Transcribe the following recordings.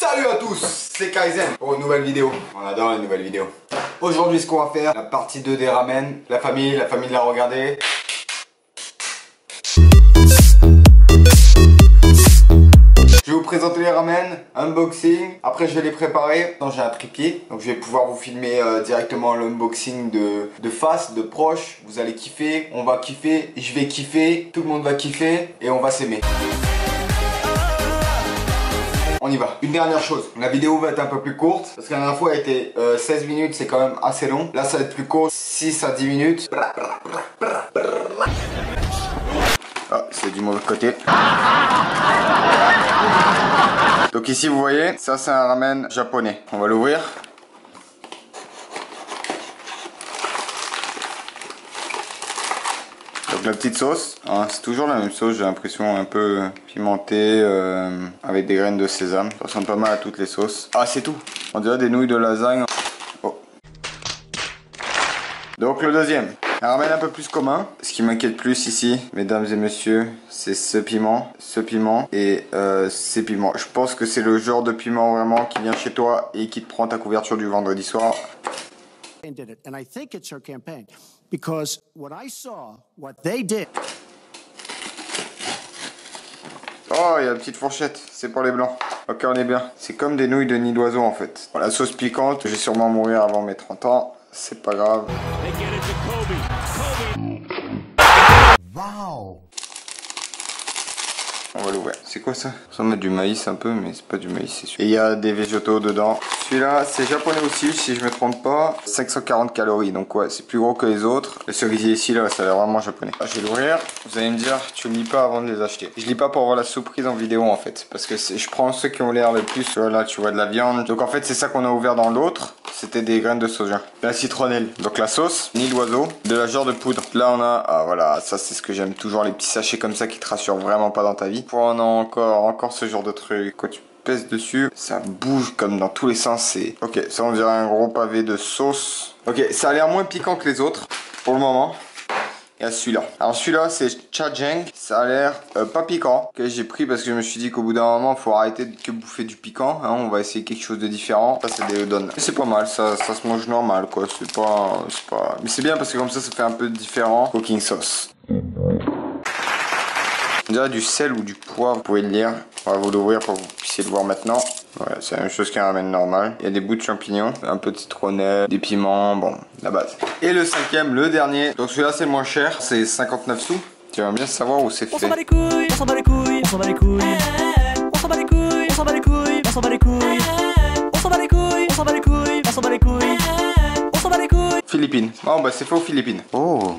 Salut à tous, c'est Kaizen pour une nouvelle vidéo. On adore les nouvelles vidéos. Aujourd'hui, ce qu'on va faire, la partie 2 des ramen. La famille l'a regardé. Je vais vous présenter les ramen, unboxing. Après, je vais les préparer. J'ai un trépied, donc je vais pouvoir vous filmer directement l'unboxing de face, de proche. Vous allez kiffer, on va kiffer, je vais kiffer, tout le monde va kiffer et on va s'aimer. On y va. Une dernière chose, la vidéo va être un peu plus courte parce que la dernière fois elle était 16 minutes, c'est quand même assez long. Là ça va être plus court, 6 à 10 minutes. Ah, c'est du mauvais côté. Donc ici vous voyez, ça c'est un ramen japonais. On va l'ouvrir. Donc la petite sauce, hein, c'est toujours la même sauce, j'ai l'impression un peu pimentée avec des graines de sésame. Ça ressemble pas mal à toutes les sauces. Ah c'est tout, on dirait des nouilles de lasagne. Oh. Donc le deuxième, un ramen un peu plus commun. Ce qui m'inquiète plus ici, mesdames et messieurs, c'est ce piment et ces piments. Je pense que c'est le genre de piment vraiment qui vient chez toi et qui te prend ta couverture du vendredi soir. Did it, and I think it's her campaign because what I saw, what they did. Oh, il y a une petite fourchette, c'est pour les blancs. Ok, on est bien. C'est comme des nouilles de nid d'oiseau en fait. Bon, la sauce piquante, je vais sûrement mourir avant mes 30 ans. C'est pas grave. Wow. On va l'ouvrir. C'est quoi ça? Ça met du maïs un peu, mais c'est pas du maïs, c'est sûr. Et il y a des végétaux dedans. Celui-là, c'est japonais aussi, si je me trompe pas. 540 calories, donc ouais, c'est plus gros que les autres. Le cerisier ici, là, ça a l'air vraiment japonais. Je vais l'ouvrir. Vous allez me dire, tu lis pas avant de les acheter. Je lis pas pour avoir la surprise en vidéo, en fait. Parce que je prends ceux qui ont l'air le plus. Là, tu vois de la viande. Donc en fait, c'est ça qu'on a ouvert dans l'autre. C'était des graines de soja. La citronnelle. Donc la sauce, nid d'oiseau, de la genre de poudre. Là, on a, ah voilà, ça c'est ce que j'aime toujours, les petits sachets comme ça qui te rassurent vraiment pas dans ta vie. On a encore ce genre de truc. Quand tu pèses dessus, ça bouge comme dans tous les sens. C'est ok, ça on dirait un gros pavé de sauce. Ok, ça a l'air moins piquant que les autres pour le moment. Il y a celui-là. Alors celui-là c'est Chajang. Ça a l'air pas piquant. Ok, j'ai pris parce que je me suis dit qu'au bout d'un moment faut arrêter de que bouffer du piquant. Hein, on va essayer quelque chose de différent. Ça c'est des udon. C'est pas mal, ça se mange normal quoi. C'est pas. Mais c'est bien parce que comme ça fait un peu différent. Cooking sauce. On dirait du sel ou du poivre, vous pouvez le lire. On va vous l'ouvrir pour que vous puissiez le voir maintenant. Voilà, c'est la même chose qu'un ramen normal. Il y a des bouts de champignons, un peu de citronnelle, des piments, bon, la base. Et le cinquième, le dernier. Donc celui-là c'est le moins cher, c'est 59 sous. J'aimerais bien savoir où c'est fait. On s'en bat les couilles, on s'en bat les couilles, on s'en bat les couilles. On s'en bat les couilles, on s'en bat les couilles, on s'en bat les couilles. On s'en bat les couilles, on s'en bat les couilles, on s'en bat les couilles. On s'en bat les couilles. Philippines. Oh bah c'est fait aux Philippines. Oh.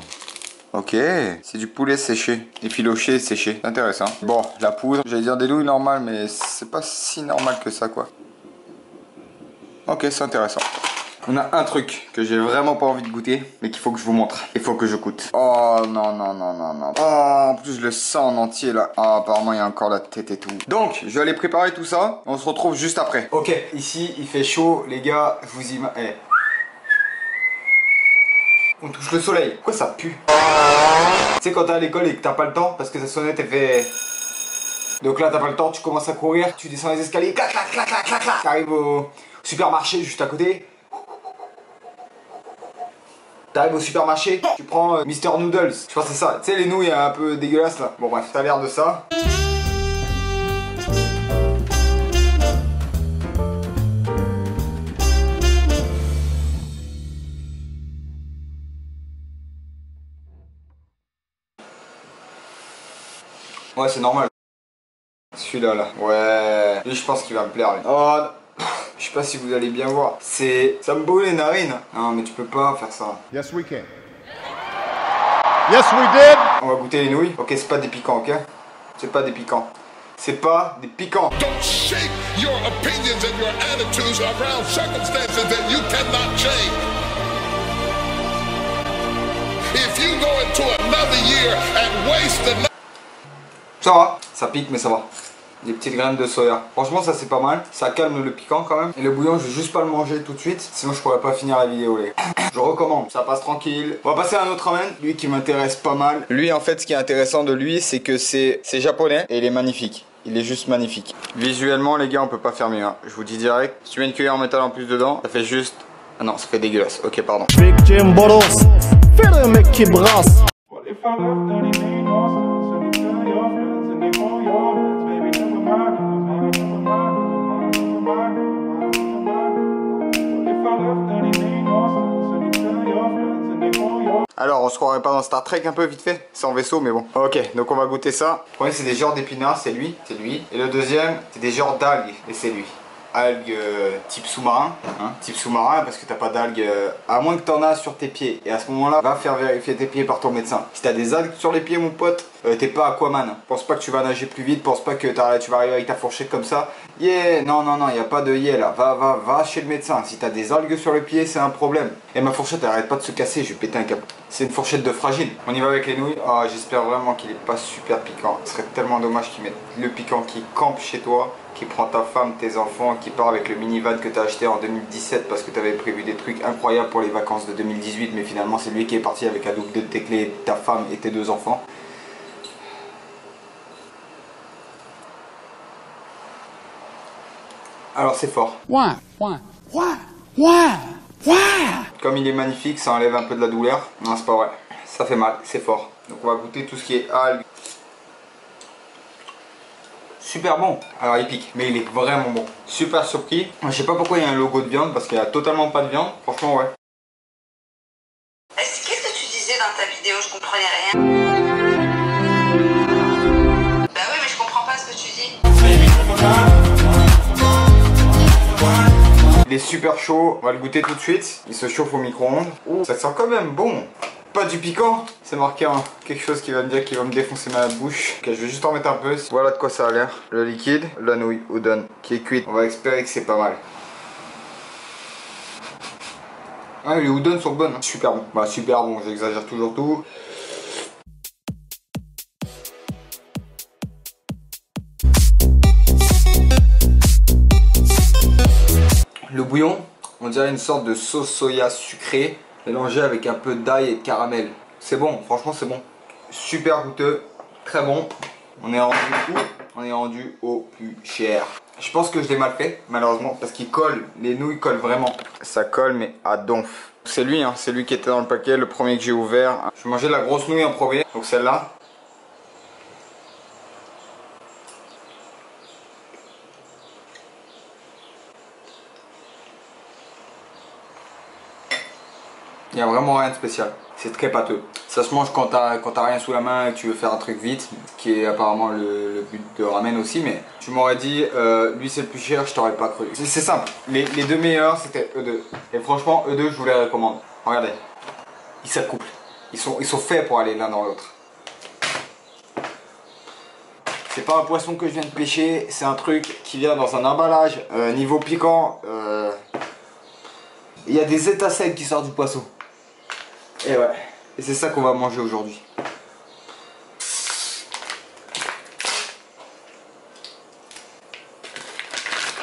Ok, c'est du poulet séché, effiloché, séché, intéressant. Bon, la poudre, j'allais dire des nouilles normales, mais c'est pas si normal que ça, quoi. Ok, c'est intéressant. On a un truc que j'ai vraiment pas envie de goûter, mais qu'il faut que je vous montre. Il faut que je goûte. Oh non, non, non, non, non. Oh, en plus je le sens en entier là. Ah, apparemment il y a encore la tête et tout. Donc, je vais aller préparer tout ça. On se retrouve juste après. Ok, ici il fait chaud, les gars. Je vous imagine. On touche le soleil. Pourquoi ça pue? Tu sais quand t'es à l'école et que t'as pas le temps parce que ta sonnette elle fait... Donc là t'as pas le temps, tu commences à courir, tu descends les escaliers, clac clac clac clac clac clac. T'arrives au supermarché juste à côté. T'arrives au supermarché, tu prends Mister Noodles. Je pense que c'est ça. Tu sais les nouilles un peu dégueulasses là. Bon bref, t'as l'air de ça. Ouais, c'est normal. Celui-là, là. Ouais. Lui, je pense qu'il va me plaire. Lui. Oh, je sais pas si vous allez bien voir. Ça me brûle les narines. Non, mais tu peux pas faire ça. Yes, we can. Yes, we did. On va goûter les nouilles. Ok, c'est pas des piquants, ok? C'est pas des piquants. C'est pas des piquants. Don't shape your opinions and your attitudes around circumstances that you cannot change. If you go into another year and waste the... Ça va, ça pique mais ça va. Des petites graines de soya. Franchement ça c'est pas mal. Ça calme le piquant quand même. Et le bouillon je vais juste pas le manger tout de suite. Sinon je pourrais pas finir la vidéo les gars. Je recommande, ça passe tranquille. On va passer à un autre ramen. Lui qui m'intéresse pas mal. Lui en fait ce qui est intéressant de lui c'est que c'est japonais et il est magnifique. il est juste magnifique. Visuellement les gars on peut pas faire mieux, hein. Je vous dis direct, si tu mets une cuillère en métal en plus dedans, ça fait juste... Ah non, ça fait dégueulasse, ok pardon. Big Jim Boros, fais le mec qui brasse. Alors on se croirait pas dans Star Trek un peu vite fait, c'est en vaisseau mais bon. Ok, donc on va goûter ça. Le premier c'est des genres d'épinards, c'est lui. Et le deuxième c'est des genres d'algues, et c'est lui. Algues type sous-marin, hein, type sous-marin parce que t'as pas d'algues, à moins que t'en as sur tes pieds. Et à ce moment là, va faire vérifier tes pieds par ton médecin. Si t'as des algues sur les pieds mon pote, t'es pas Aquaman. Pense pas que tu vas nager plus vite, pense pas que tu vas arriver avec ta fourchette comme ça. Yeah, non, y a pas de yeah là, va chez le médecin. Si t'as des algues sur le pied, c'est un problème. Et ma fourchette elle arrête pas de se casser, je vais péter un câble. C'est une fourchette de fragile. On y va avec les nouilles. Oh, j'espère vraiment qu'il est pas super piquant. Ce serait tellement dommage qu'ils mettent le piquant qui campe chez toi, qui prend ta femme, tes enfants, qui part avec le minivan que tu as acheté en 2017 parce que tu avais prévu des trucs incroyables pour les vacances de 2018, mais finalement c'est lui qui est parti avec un double de tes clés, ta femme et tes 2 enfants. Alors c'est fort. Comme il est magnifique, ça enlève un peu de la douleur. Non, c'est pas vrai. Ça fait mal, c'est fort. Donc on va goûter tout ce qui est algues. Super bon. Alors il pique, mais il est vraiment bon. Super surpris. Je sais pas pourquoi il y a un logo de viande, parce qu'il y a totalement pas de viande. Franchement ouais. Qu'est-ce que tu disais dans ta vidéo? Je comprenais rien. Bah oui, mais je comprends pas ce que tu dis. Il est super chaud, on va le goûter tout de suite. Il se chauffe au micro-ondes. Ça sent quand même bon. Pas du piquant, c'est marqué hein, quelque chose qui va me dire qu'il va me défoncer ma bouche. Ok, je vais juste en mettre un peu. Voilà de quoi ça a l'air. Le liquide, la nouille udon qui est cuite. On va espérer que c'est pas mal. Ah, les udon sont bonnes, hein. Super bon. Bah super bon, j'exagère toujours tout. Le bouillon, on dirait une sorte de sauce soya sucrée mélangée avec un peu d'ail et de caramel. C'est bon, franchement c'est bon. Super goûteux, très bon. On est rendu où? On est rendu au plus cher. Je pense que je l'ai mal fait, malheureusement, parce qu'il colle, les nouilles collent vraiment. Ça colle mais à donf. C'est lui, hein, c'est lui qui était dans le paquet, le premier que j'ai ouvert. Je mangeais de la grosse nouille en premier, donc celle-là. Il n'y a vraiment rien de spécial, c'est très pâteux. Ça se mange quand t'as rien sous la main et que tu veux faire un truc vite, qui est apparemment le but de ramen aussi, mais tu m'aurais dit, lui c'est le plus cher, je t'aurais pas cru. C'est simple, les 2 meilleurs c'était eux deux. Et franchement, eux deux je vous les recommande. Regardez, ils s'accouplent, ils sont faits pour aller l'un dans l'autre. C'est pas un poisson que je viens de pêcher, c'est un truc qui vient dans un emballage. Niveau piquant, il y a des étincelles qui sortent du poisson. Et ouais, et c'est ça qu'on va manger aujourd'hui.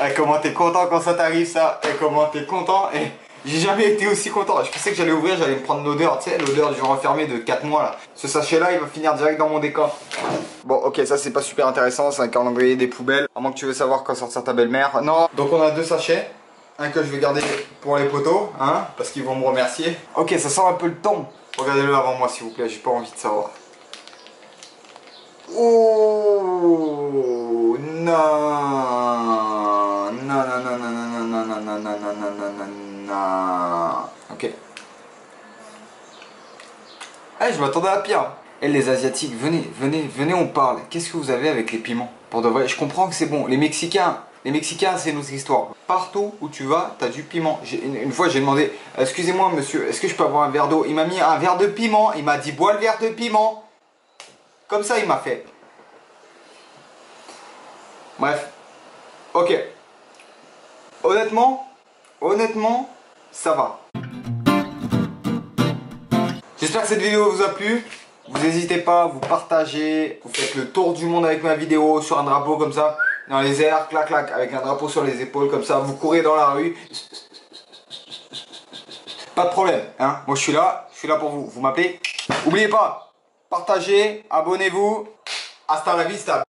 Et comment t'es content quand ça t'arrive ça? Et comment t'es content? Et j'ai jamais été aussi content. Je pensais que j'allais ouvrir, j'allais me prendre l'odeur, tu sais, l'odeur du renfermé de 4 mois là. Ce sachet là, il va finir direct dans mon décor. Bon ok, ça c'est pas super intéressant, c'est un calendrier des poubelles. À moins que tu veux savoir quand sortir ta belle-mère. Non, donc on a 2 sachets. Un que je vais garder pour les potos, hein, parce qu'ils vont me remercier. Ok, ça sent un peu le thon. Regardez-le avant moi s'il vous plaît, j'ai pas envie de savoir. Oh non. Non. Ok. Eh, je m'attendais à pire. Eh les asiatiques, venez, on parle. Qu'est-ce que vous avez avec les piments? Pour de vrai, je comprends que c'est bon. Les Mexicains, c'est notre histoire. Partout où tu vas, t'as du piment. Une fois, j'ai demandé, excusez-moi monsieur, est-ce que je peux avoir un verre d'eau? Il m'a mis un verre de piment. Il m'a dit, bois le verre de piment. Comme ça, il m'a fait. Bref. Ok. Honnêtement, ça va. J'espère que cette vidéo vous a plu. Vous n'hésitez pas, vous partagez, vous faites le tour du monde avec ma vidéo sur un drapeau comme ça. Dans les airs, clac clac, avec un drapeau sur les épaules comme ça, vous courez dans la rue. Pas de problème, hein. Moi je suis là pour vous. Vous m'appelez. N'oubliez pas, partagez, abonnez-vous. Hasta la vista.